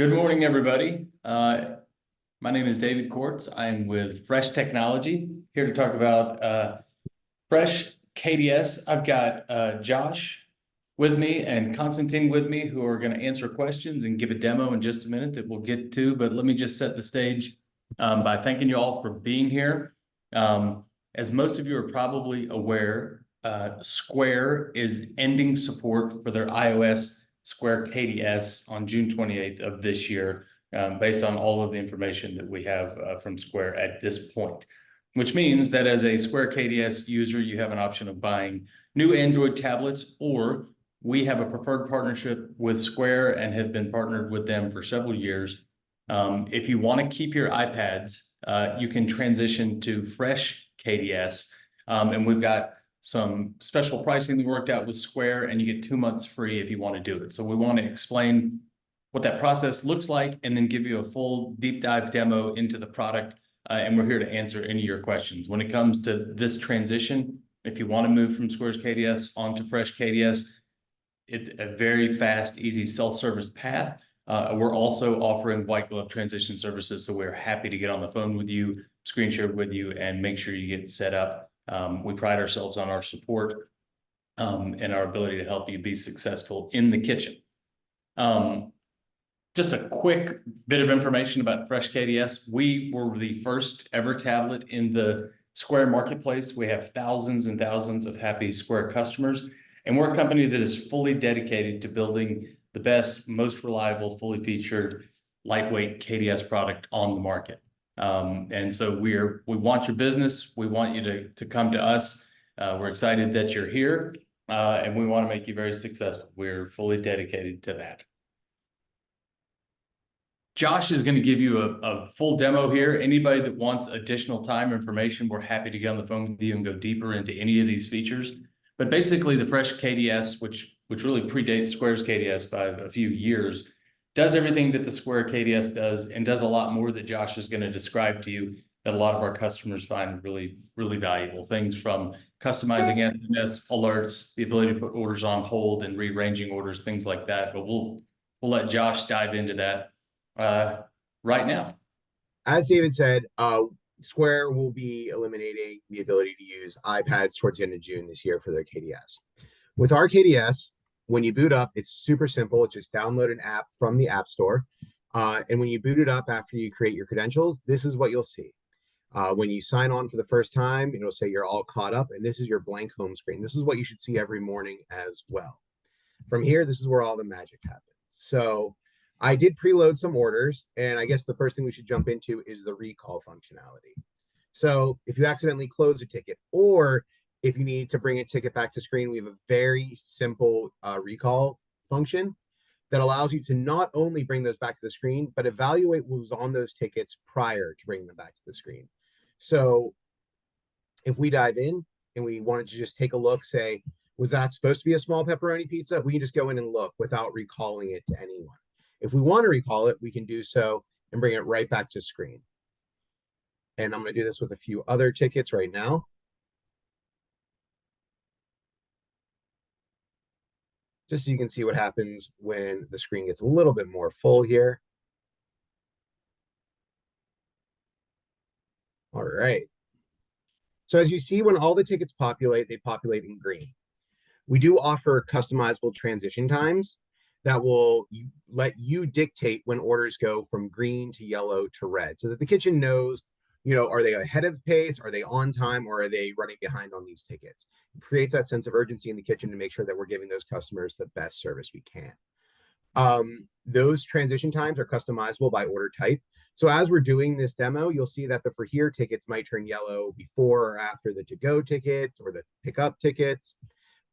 Good morning, everybody. My name is David Quartz. I'm with Fresh Technology, here to talk about Fresh KDS. I've got Josh with me and Constantine with me, who are going to answer questions and give a demo in just a minute that we'll get to. But let me just set the stage by thanking you all for being here. As most of you are probably aware, Square is ending support for their iOS Square KDS on June 28th of this year, based on all of the information that we have from Square at this point, which means that as a Square KDS user, you have an option of buying new Android tablets, or we have a preferred partnership with Square and have been partnered with them for several years. If you want to keep your iPads, you can transition to Fresh KDS, and we've got some special pricing that worked out with Square, and you get 2 months free if you want to do it. So we want to explain what that process looks like and then give you a full deep dive demo into the product. And we're here to answer any of your questions. When it comes to this transition, if you want to move from Square's KDS onto Fresh KDS, it's a very fast, easy self-service path. We're also offering white glove transition services. So we're happy to get on the phone with you, screen share with you, and make sure you get set up. We pride ourselves on our support and our ability to help you be successful in the kitchen. Just a quick bit of information about Fresh KDS. We were the first ever tablet in the Square marketplace. We have thousands and thousands of happy Square customers, and we're a company that is fully dedicated to building the best, most reliable, fully featured, lightweight KDS product on the market. And so we want your business. We want you to come to us. We're excited that you're here, and we want to make you very successful. We're fully dedicated to that. Josh is going to give you a full demo here. Anybody that wants additional time or information, we're happy to get on the phone with you and go deeper into any of these features. But basically, the Fresh KDS, which really predates Square's KDS by a few years, does everything that the Square KDS does, and does a lot more that Josh is going to describe to you that a lot of our customers find really, really valuable. Things from customizing SMS alerts, the ability to put orders on hold and rearranging orders, things like that. But we'll let Josh dive into that right now. As David said, Square will be eliminating the ability to use iPads towards the end of June this year for their KDS. With our KDS, when you boot up, it's super simple. Just download an app from the App Store. And when you boot it up after you create your credentials, this is what you'll see. When you sign on for the first time, it'll say you're all caught up, and this is your blank home screen. This is what you should see every morning as well. From here, this is where all the magic happens. So I did preload some orders, and I guess the first thing we should jump into is the recall functionality. So if you accidentally close a ticket, or if you need to bring a ticket back to screen, we have a very simple recall function that allows you to not only bring those back to the screen, but evaluate what was on those tickets prior to bringing them back to the screen. So if we dive in and we wanted to just take a look, say, was that supposed to be a small pepperoni pizza? We can just go in and look without recalling it to anyone. If we want to recall it, we can do so and bring it right back to screen. And I'm going to do this with a few other tickets right now. Just so you can see what happens when the screen gets a little bit more full here. All right. So as you see, when all the tickets populate, they populate in green. We do offer customizable transition times that will let you dictate when orders go from green to yellow to red, so that the kitchen knows, are they ahead of pace, are they on time, or are they running behind on these tickets? It creates that sense of urgency in the kitchen to make sure that we're giving those customers the best service we can. Those transition times are customizable by order type. So as we're doing this demo, you'll see that the for here tickets might turn yellow before or after the to-go tickets or the pickup tickets.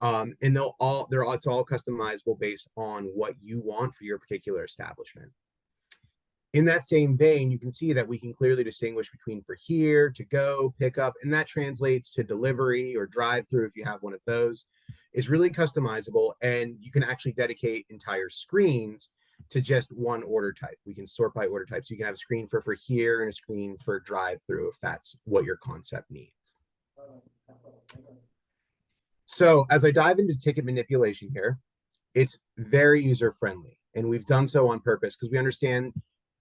And it's all customizable based on what you want for your particular establishment. In that same vein, you can see that we can clearly distinguish between for here, to go, pickup, and that translates to delivery or drive-through if you have one of those. It's really customizable, and you can actually dedicate entire screens to just one order type. We can sort by order type. So you can have a screen for here and a screen for drive-through if that's what your concept needs. So as I dive into ticket manipulation here, it's very user-friendly. And we've done so on purpose because we understand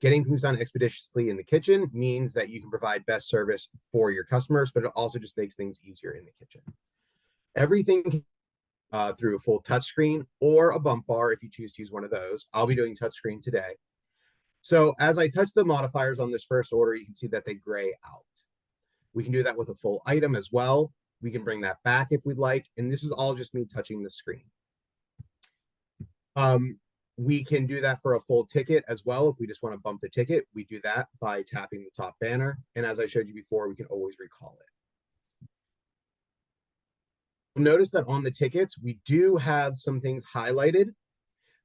getting things done expeditiously in the kitchen means that you can provide best service for your customers, but it also just makes things easier in the kitchen. Everything through a full touchscreen or a bump bar if you choose to use one of those. I'll be doing touchscreen today. So as I touch the modifiers on this first order, you can see that they gray out. We can do that with a full item as well. We can bring that back if we'd like. And this is all just me touching the screen. We can do that for a full ticket as well. If we just want to bump the ticket, we do that by tapping the top banner. And as I showed you before, we can always recall it. Notice that on the tickets, we do have some things highlighted.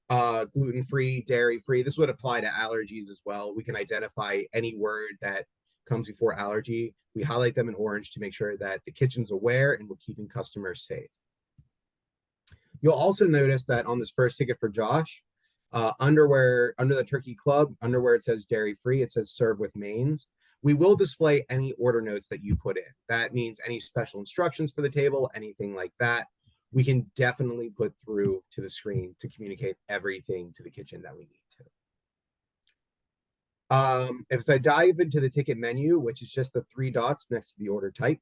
Gluten-free, dairy-free. This would apply to allergies as well. We can identify any word that comes before allergy. We highlight them in orange to make sure that the kitchen's aware and we're keeping customers safe. You'll also notice that on this first ticket for Josh, under the turkey club, under where it says dairy-free, it says serve with mains. We will display any order notes that you put in. That means any special instructions for the table, anything like that. We can definitely put through to the screen to communicate everything to the kitchen that we need to. If I dive into the ticket menu, which is just the 3 dots next to the order type,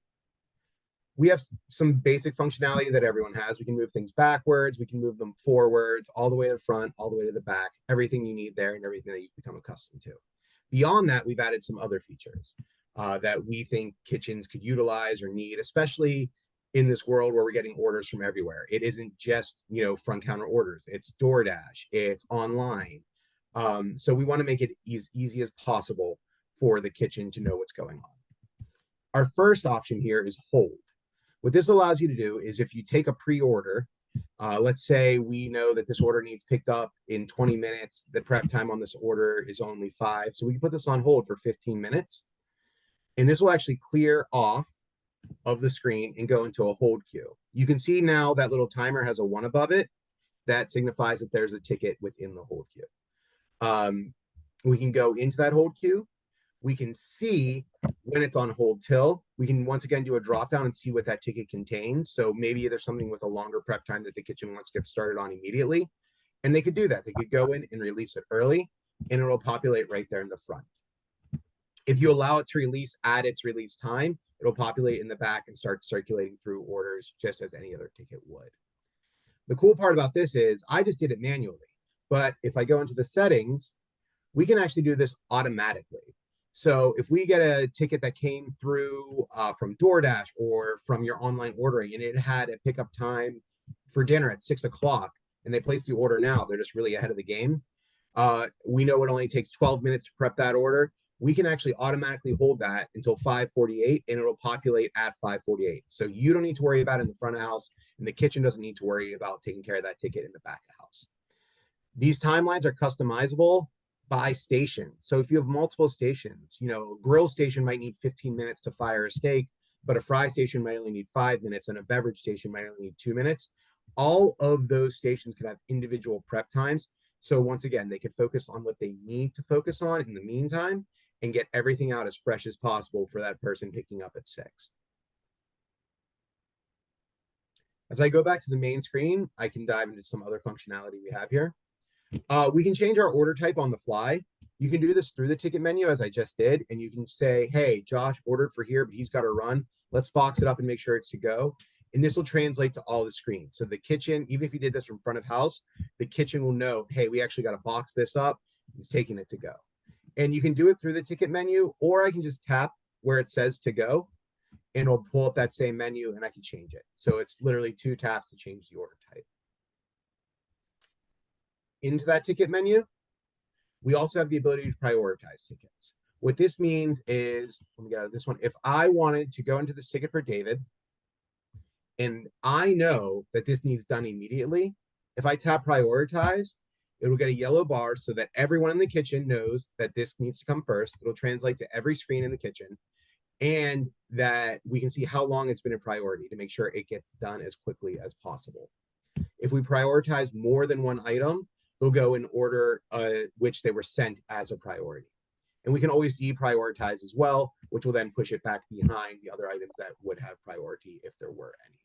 we have some basic functionality that everyone has. We can move things backwards, we can move them forwards, all the way to the front, all the way to the back, everything you need there and everything that you've become accustomed to. Beyond that, we've added some other features that we think kitchens could utilize or need, especially in this world where we're getting orders from everywhere. It isn't just, front counter orders. It's DoorDash, it's online. So we want to make it as easy as possible for the kitchen to know what's going on. Our first option here is hold. What this allows you to do is if you take a pre-order, let's say we know that this order needs picked up in 20 minutes, the prep time on this order is only 5. So we can put this on hold for 15 minutes. And this will actually clear off of the screen and go into a hold queue. You can see now that little timer has a 1 above it. That signifies that there's a ticket within the hold queue. We can go into that hold queue. We can see when it's on hold till. We can once again do a drop down and see what that ticket contains. So maybe there's something with a longer prep time that the kitchen wants to get started on immediately. And they could do that. They could go in and release it early and it'll populate right there in the front. If you allow it to release at its release time, it'll populate in the back and start circulating through orders just as any other ticket would. The cool part about this is I just did it manually, but if I go into the settings, we can actually do this automatically. So if we get a ticket that came through from DoorDash or from your online ordering and it had a pickup time for dinner at 6 o'clock and they place the order now, they're just really ahead of the game. We know it only takes 12 minutes to prep that order. We can actually automatically hold that until 5:48 and it'll populate at 5:48. So you don't need to worry about it in the front of house and the kitchen doesn't need to worry about taking care of that ticket in the back of house. These timelines are customizable by station. So if you have multiple stations, a grill station might need 15 minutes to fire a steak, but a fry station might only need 5 minutes and a beverage station might only need 2 minutes. All of those stations can have individual prep times. So once again, they can focus on what they need to focus on in the meantime and get everything out as fresh as possible for that person picking up at 6. As I go back to the main screen, I can dive into some other functionality we have here. We can change our order type on the fly. You can do this through the ticket menu as I just did, and you can say, hey, Josh ordered for here, but he's got to run. Let's box it up and make sure it's to go. And this will translate to all the screens. So the kitchen, even if you did this from front of house, the kitchen will know, hey, we actually got to box this up. He's taking it to go. And you can do it through the ticket menu, or I can just tap where it says to go, and it'll pull up that same menu and I can change it. So it's literally 2 taps to change the order type. Into that ticket menu, we also have the ability to prioritize tickets. What this means is, let me get out of this one. If I wanted to go into this ticket for David, and I know that this needs done immediately, if I tap prioritize, it will get a yellow bar so that everyone in the kitchen knows that this needs to come first. It'll translate to every screen in the kitchen and that we can see how long it's been a priority to make sure it gets done as quickly as possible. If we prioritize more than one item, they'll go in order which they were sent as a priority. And we can always deprioritize as well, which will then push it back behind the other items that would have priority if there were any.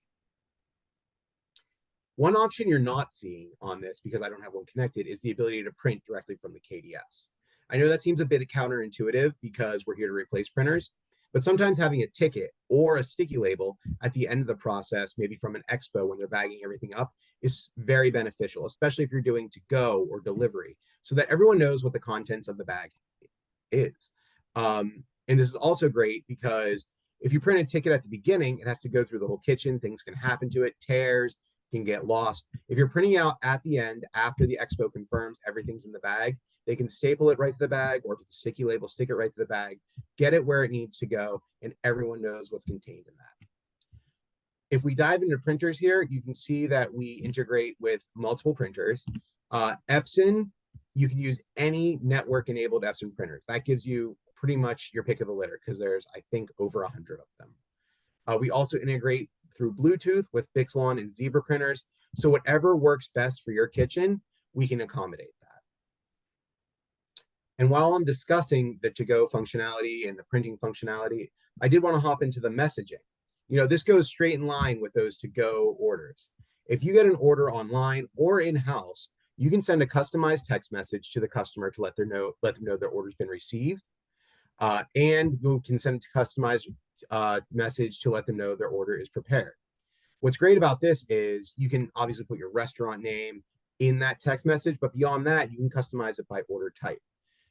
One option you're not seeing on this, because I don't have one connected, is the ability to print directly from the KDS. I know that seems a bit counterintuitive because we're here to replace printers, but sometimes having a ticket or a sticky label at the end of the process, maybe from an expo when they're bagging everything up, is very beneficial, especially if you're doing to go or delivery, so that everyone knows what the contents of the bag is. And this is also great because if you print a ticket at the beginning, it has to go through the whole kitchen. Things can happen to it, tears can get lost. If you're printing out at the end, after the expo confirms everything's in the bag, they can staple it right to the bag, or if it's a sticky label, stick it right to the bag, get it where it needs to go, and everyone knows what's contained in that. If we dive into printers here, you can see that we integrate with multiple printers. Epson, you can use any network-enabled Epson printers. That gives you pretty much your pick of the litter because there's, I think, over 100 of them. We also integrate through Bluetooth with Bixlon and Zebra printers. So whatever works best for your kitchen, we can accommodate that. And while I'm discussing the to-go functionality and the printing functionality, I did want to hop into the messaging. This goes straight in line with those to-go orders. If you get an order online or in-house, you can send a customized text message to the customer to let them know their order's been received. And you can send a customized message to let them know their order is prepared. What's great about this is you can obviously put your restaurant name in that text message, but beyond that, you can customize it by order type.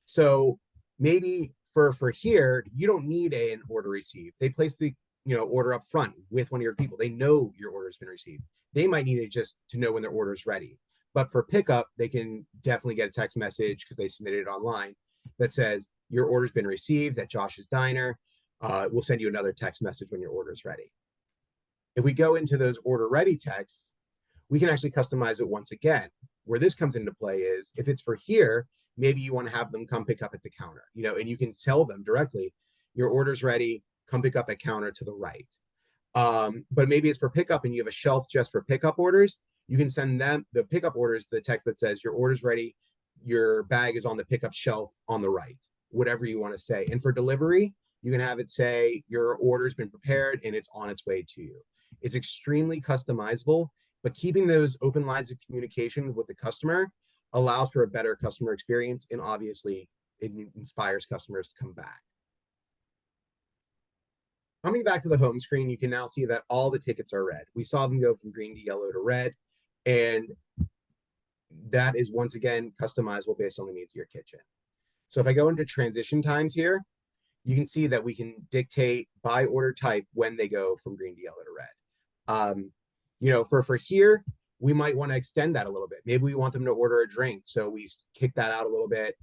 So maybe for here, you don't need an order received. They place the order up front with one of your people. They know your order has been received. They might need it just to know when their order is ready. But for pickup, they can definitely get a text message because they submitted it online that says your order's been received at Josh's Diner. We'll send you another text message when your order is ready. If we go into those order ready texts, we can actually customize it once again. Where this comes into play is if it's for here, maybe you want to have them come pick up at the counter, and you can tell them directly, your order's ready, come pick up at counter to the right. But maybe it's for pickup and you have a shelf just for pickup orders. You can send them the pickup orders, the text that says your order's ready, your bag is on the pickup shelf on the right, whatever you want to say. And for delivery, you can have it say your order's been prepared and it's on its way to you. It's extremely customizable, but keeping those open lines of communication with the customer allows for a better customer experience, and obviously it inspires customers to come back. Coming back to the home screen, you can now see that all the tickets are red. We saw them go from green to yellow to red, and that is once again customizable based on the needs of your kitchen. So if I go into transition times here, you can see that we can dictate by order type when they go from green to yellow to red. For here, we might want to extend that a little bit. Maybe we want them to order a drink, so we kick that out a little bit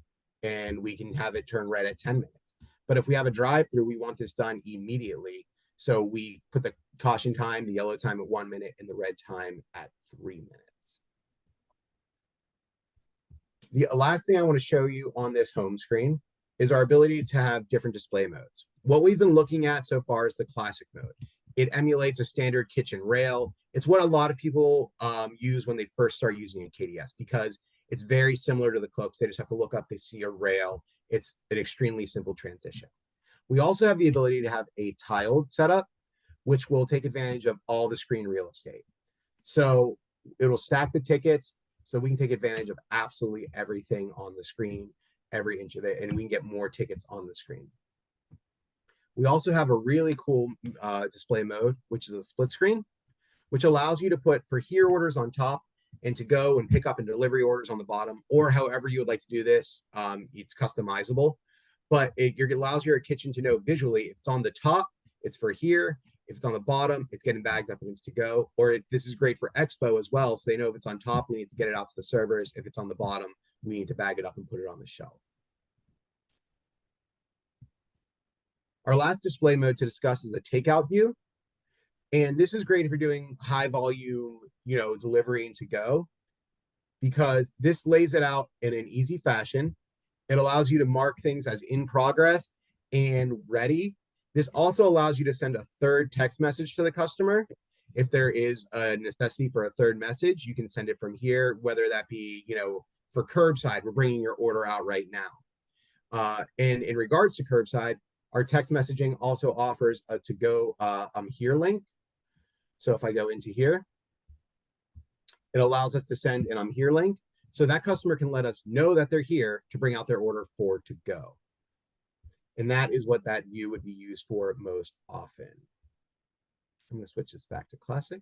and we can have it turn red at 10 minutes. But if we have a drive-through, we want this done immediately. So we put the caution time, the yellow time at 1 minute, and the red time at 3 minutes. The last thing I want to show you on this home screen is our ability to have different display modes. What we've been looking at so far is the classic mode. It emulates a standard kitchen rail. It's what a lot of people use when they first start using a KDS because it's very similar to the cooks. They just have to look up, they see a rail. It's an extremely simple transition. We also have the ability to have a tiled setup, which will take advantage of all the screen real estate. So it'll stack the tickets so we can take advantage of absolutely everything on the screen, every inch of it, and we can get more tickets on the screen. We also have a really cool display mode, which is a split screen, which allows you to put for here orders on top and to go and pick up and delivery orders on the bottom, or however you would like to do this. It's customizable, but it allows your kitchen to know visually if it's on the top, it's for here. If it's on the bottom, it's getting bagged up and it's to go. Or this is great for Expo as well, so they know if it's on top, we need to get it out to the servers. If it's on the bottom, we need to bag it up and put it on the shelf. Our last display mode to discuss is a takeout view. And this is great if you're doing high volume, delivery and to go, because this lays it out in an easy fashion. It allows you to mark things as in progress and ready. This also allows you to send a third text message to the customer. If there is a necessity for a third message, you can send it from here, whether that be, for curbside, we're bringing your order out right now. And in regards to curbside, our text messaging also offers a to-go here link. So if I go into here, It allows us to send an I'm here link, so that customer can let us know that they're here to bring out their order for to go. And that is what that view would be used for most often. I'm going to switch this back to classic.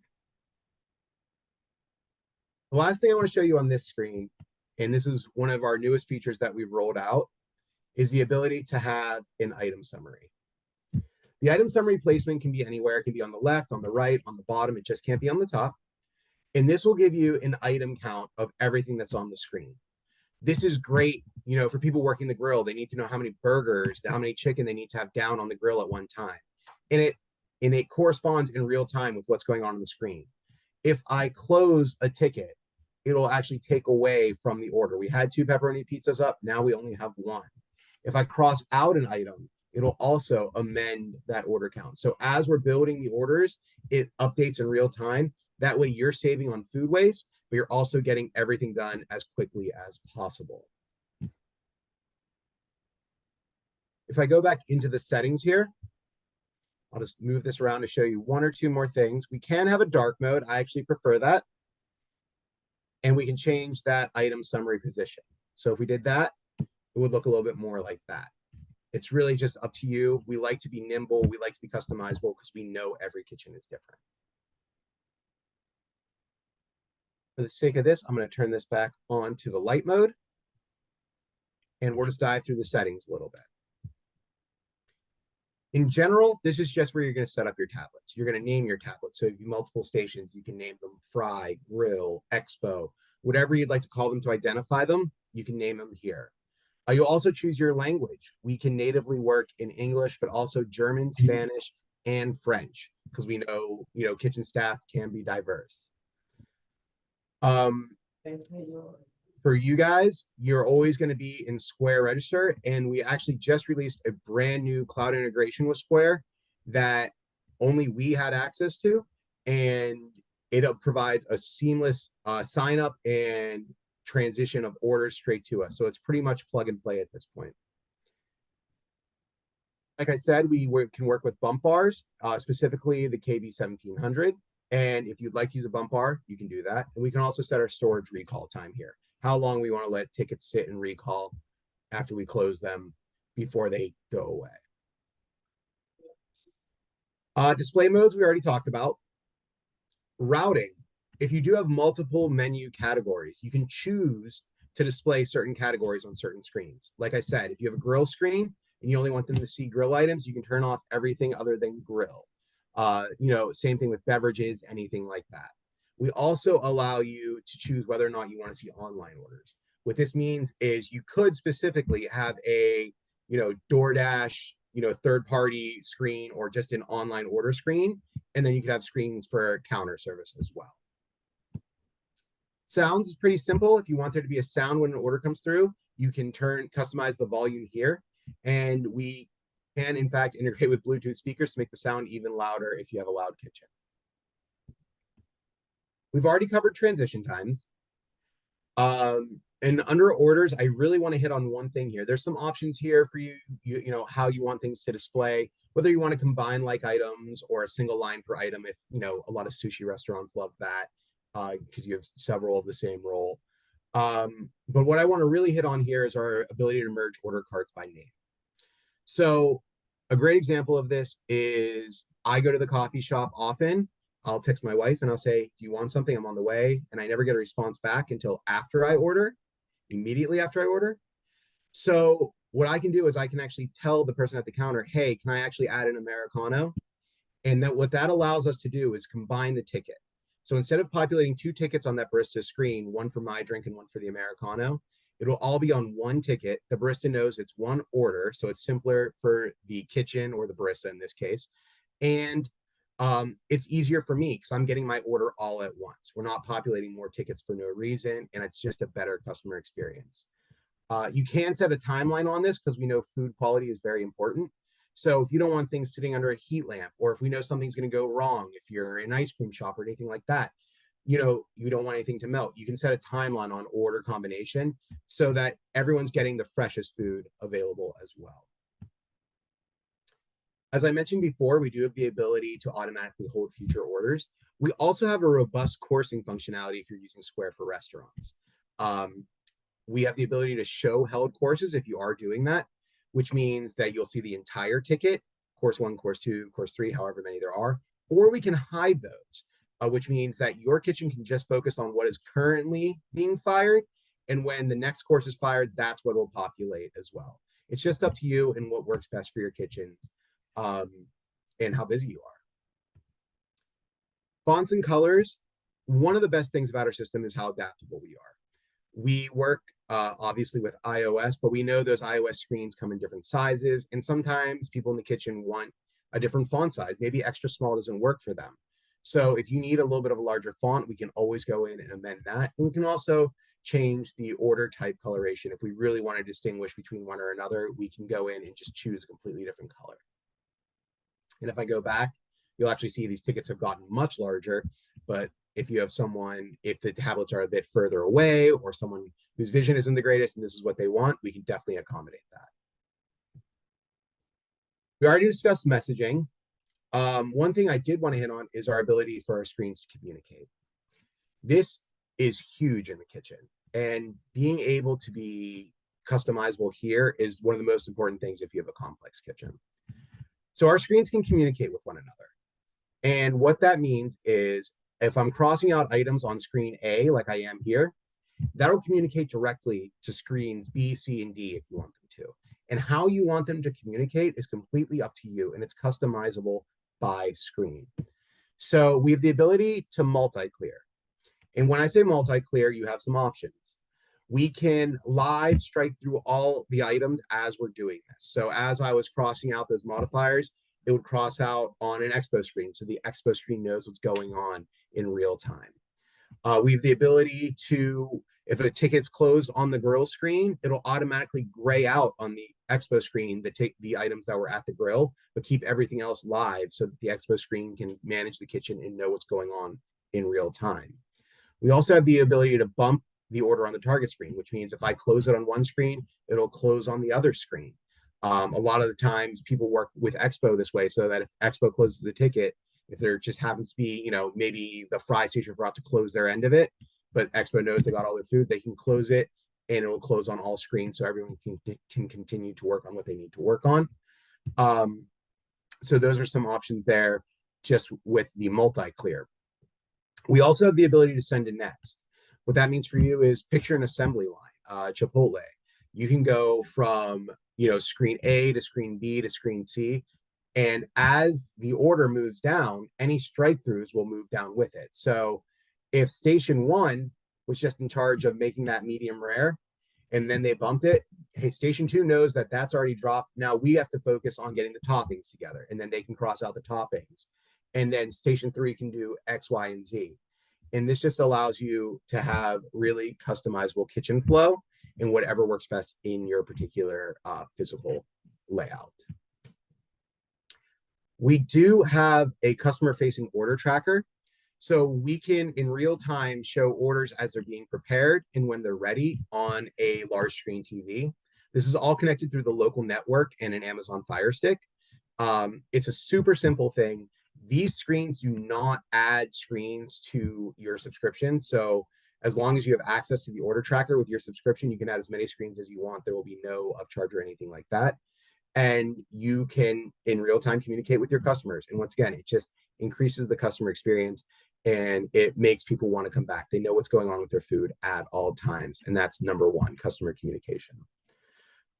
The last thing I want to show you on this screen, and this is one of our newest features that we've rolled out, is the ability to have an item summary. The item summary placement can be anywhere. It can be on the left, on the right, on the bottom. It just can't be on the top. And this will give you an item count of everything that's on the screen. This is great, for people working the grill. They need to know how many burgers, how many chicken they need to have down on the grill at one time. And it corresponds in real time with what's going on the screen. If I close a ticket, it'll actually take away from the order. We had 2 pepperoni pizzas up. Now we only have 1. If I cross out an item, it'll also amend that order count. So as we're building the orders, it updates in real time. That way you're saving on food waste, but you're also getting everything done as quickly as possible. If I go back into the settings here, I'll just move this around to show you 1 or 2 more things. We can have a dark mode. I actually prefer that. And we can change that item summary position. So if we did that, it would look a little bit more like that. It's really just up to you. We like to be nimble. We like to be customizable because we know every kitchen is different. For the sake of this, I'm going to turn this back on to the light mode. And we'll just dive through the settings a little bit. In general, this is just where you're going to set up your tablets. You're going to name your tablets. So if you have multiple stations, you can name them Fry, Grill, Expo, whatever you'd like to call them to identify them, you can name them here. You'll also choose your language. We can natively work in English, but also German, Spanish, and French, because we know, kitchen staff can be diverse. For you guys, you're always going to be in Square Register, and we actually just released a brand new cloud integration with Square that only we had access to, and it provides a seamless sign up and transition of orders straight to us. So it's pretty much plug and play at this point. Like I said, we can work with bump bars, specifically the KB1700. And if you'd like to use a bump bar, you can do that. And we can also set our storage recall time here, how long we want to let tickets sit and recall after we close them before they go away. Display modes, we already talked about. Routing. If you do have multiple menu categories, you can choose to display certain categories on certain screens. Like I said, if you have a grill screen and you only want them to see grill items, you can turn off everything other than grill. Same thing with beverages, anything like that. We also allow you to choose whether or not you want to see online orders. What this means is you could specifically have a, DoorDash, third-party screen or just an online order screen, and then you could have screens for counter service as well. Sounds is pretty simple. If you want there to be a sound when an order comes through, you can customize the volume here, and we can, in fact, integrate with Bluetooth speakers to make the sound even louder if you have a loud kitchen. We've already covered transition times. And under orders, I really want to hit on one thing here. There's some options here for you, how you want things to display, whether you want to combine like items or a single line per item. If, a lot of sushi restaurants love that because you have several of the same role. But what I want to really hit on here is our ability to merge order carts by name. So a great example of this is I go to the coffee shop often. I'll text my wife and I'll say, do you want something? I'm on the way. And I never get a response back until after I order, immediately after I order. So what I can do is I can actually tell the person at the counter, hey, can I actually add an Americano? And then what that allows us to do is combine the ticket. So instead of populating 2 tickets on that barista screen, one for my drink and one for the Americano, it'll all be on one ticket. The barista knows it's one order, so it's simpler for the kitchen or the barista in this case. And it's easier for me because I'm getting my order all at once. We're not populating more tickets for no reason, and it's just a better customer experience. You can set a timeline on this because we know food quality is very important. So if you don't want things sitting under a heat lamp, or if we know something's going to go wrong, if you're an ice cream shop or anything like that, you don't want anything to melt, you can set a timeline on order combination so that everyone's getting the freshest food available as well. As I mentioned before, we do have the ability to automatically hold future orders. We also have a robust coursing functionality if you're using Square for restaurants. Um, we have the ability to show held courses if you are doing that, which means that you'll see the entire ticket, course one, course two, course three, however many there are, or we can hide those, which means that your kitchen can just focus on what is currently being fired. And when the next course is fired, that's what will populate as well. It's just up to you and what works best for your kitchen, um, and how busy you are. Fonts and colors. One of the best things about our system is how adaptable we are. We work obviously with iOS, but we know those iOS screens come in different sizes, and sometimes people in the kitchen want a different font size. Maybe extra small doesn't work for them. So if you need a little bit of a larger font, we can always go in and amend that. And we can also change the order type coloration. If we really want to distinguish between one or another, we can go in and just choose a completely different color. And if I go back, you'll actually see these tickets have gotten much larger. But if you have someone, if the tablets are a bit further away or someone whose vision isn't the greatest and this is what they want, we can definitely accommodate that. We already discussed messaging. One thing I did want to hit on is our ability for our screens to communicate. This is huge in the kitchen, and being able to be customizable here is one of the most important things if you have a complex kitchen. So our screens can communicate with one another. And what that means is if I'm crossing out items on screen A, like I am here, that'll communicate directly to screens B, C, and D if you want them to. And how you want them to communicate is completely up to you, and it's customizable by screen. So we have the ability to multi-clear. And when I say multi-clear, you have some options. We can live strike through all the items as we're doing this. So as I was crossing out those modifiers, it would cross out on an expo screen. So the expo screen knows what's going on in real time. We have the ability to, if a ticket's closed on the grill screen, it'll automatically gray out on the expo screen the items that were at the grill, but keep everything else live so that the expo screen can manage the kitchen and know what's going on in real time. We also have the ability to bump the order on the target screen, which means if I close it on one screen, it'll close on the other screen. A lot of the times people work with Expo this way so that if Expo closes the ticket, if there just happens to be, maybe the fry station forgot to close their end of it, but Expo knows they got all their food, they can close it and it will close on all screens so everyone can continue to work on what they need to work on. So those are some options there just with the multi-clear. We also have the ability to send to next. What that means for you is picture an assembly line, Chipotle. You can go from screen A to screen B to screen C. And as the order moves down, any strike throughs will move down with it. So if station one was just in charge of making that medium rare, and then they bumped it, hey, station two knows that that's already dropped. Now we have to focus on getting the toppings together, and then they can cross out the toppings. And then station three can do X, Y, and Z. And this just allows you to have really customizable kitchen flow and whatever works best in your particular physical layout. We do have a customer-facing order tracker. So we can, in real time, show orders as they're being prepared and when they're ready on a large screen TV. This is all connected through the local network and an Amazon Fire Stick. It's a super simple thing. These screens do not add screens to your subscription. So as long as you have access to the order tracker with your subscription, you can add as many screens as you want. There will be no upcharge or anything like that. And you can, in real time, communicate with your customers. And once again, it just increases the customer experience and it makes people want to come back. They know what's going on with their food at all times. And that's number one, customer communication.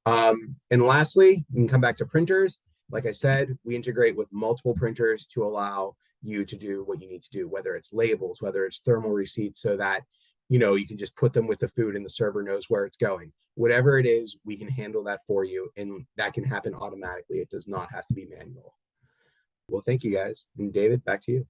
And lastly, we can come back to printers. Like I said, we integrate with multiple printers to allow you to do what you need to do, whether it's labels, whether it's thermal receipts, so that you can just put them with the food and the server knows where it's going. Whatever it is, we can handle that for you, and that can happen automatically. It does not have to be manual. Well, thank you guys. And David, back to you.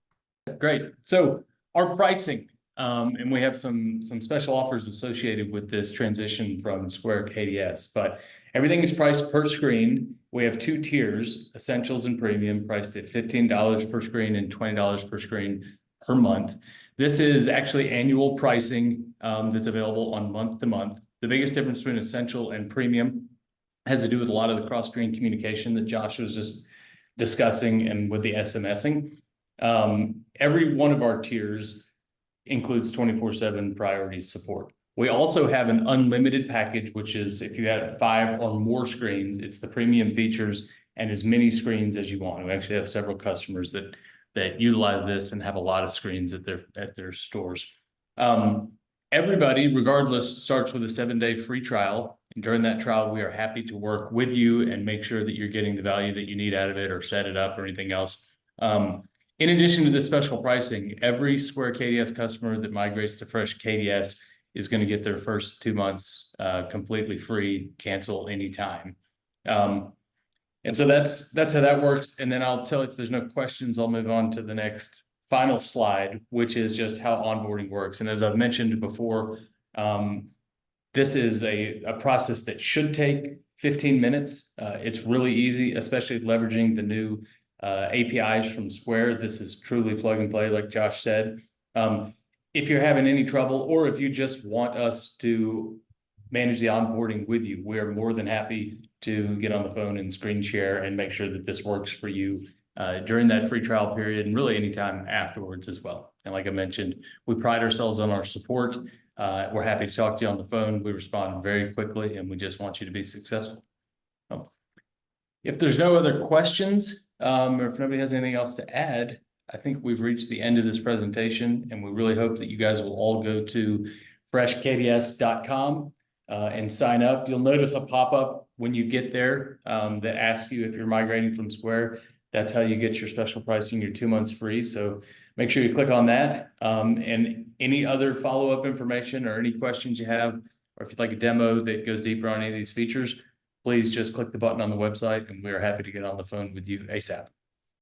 Great. So our pricing, and we have some special offers associated with this transition from Square KDS, but everything is priced per screen. We have two tiers, Essentials and Premium, priced at $15 per screen and $20 per screen per month. This is actually annual pricing that's available on month to month. The biggest difference between Essential and Premium has to do with a lot of the cross-screen communication that Josh was just discussing and with the SMSing. Every one of our tiers includes 24/7 priority support. We also have an unlimited package, which is if you have 5 or more screens, it's the premium features and as many screens as you want. We actually have several customers that utilize this and have a lot of screens at their stores. Everybody, regardless, starts with a 7-day free trial. And during that trial, we are happy to work with you and make sure that you're getting the value that you need out of it or set it up or anything else. In addition to this special pricing, every Square KDS customer that migrates to Fresh KDS is going to get their first 2 months completely free, cancel anytime. And so that's how that works. And then I'll tell you if there's no questions, I'll move on to the next final slide, which is just how onboarding works. And as I've mentioned before, this is a process that should take 15 minutes. It's really easy, especially leveraging the new APIs from Square. This is truly plug and play, like Josh said. If you're having any trouble, or if you just want us to manage the onboarding with you, we are more than happy to get on the phone and screen share and make sure that this works for you during that free trial period and really anytime afterwards as well. And like I mentioned, we pride ourselves on our support. We're happy to talk to you on the phone. We respond very quickly, and we just want you to be successful. If there's no other questions, or if nobody has anything else to add, I think we've reached the end of this presentation, and we really hope that you guys will all go to freshkds.com and sign up. You'll notice a pop-up when you get there that asks you if you're migrating from Square. That's how you get your special pricing, your 2 months free. So make sure you click on that. And any other follow-up information or any questions you have, or if you'd like a demo that goes deeper on any of these features, please just click the button on the website, and we're happy to get on the phone with you ASAP.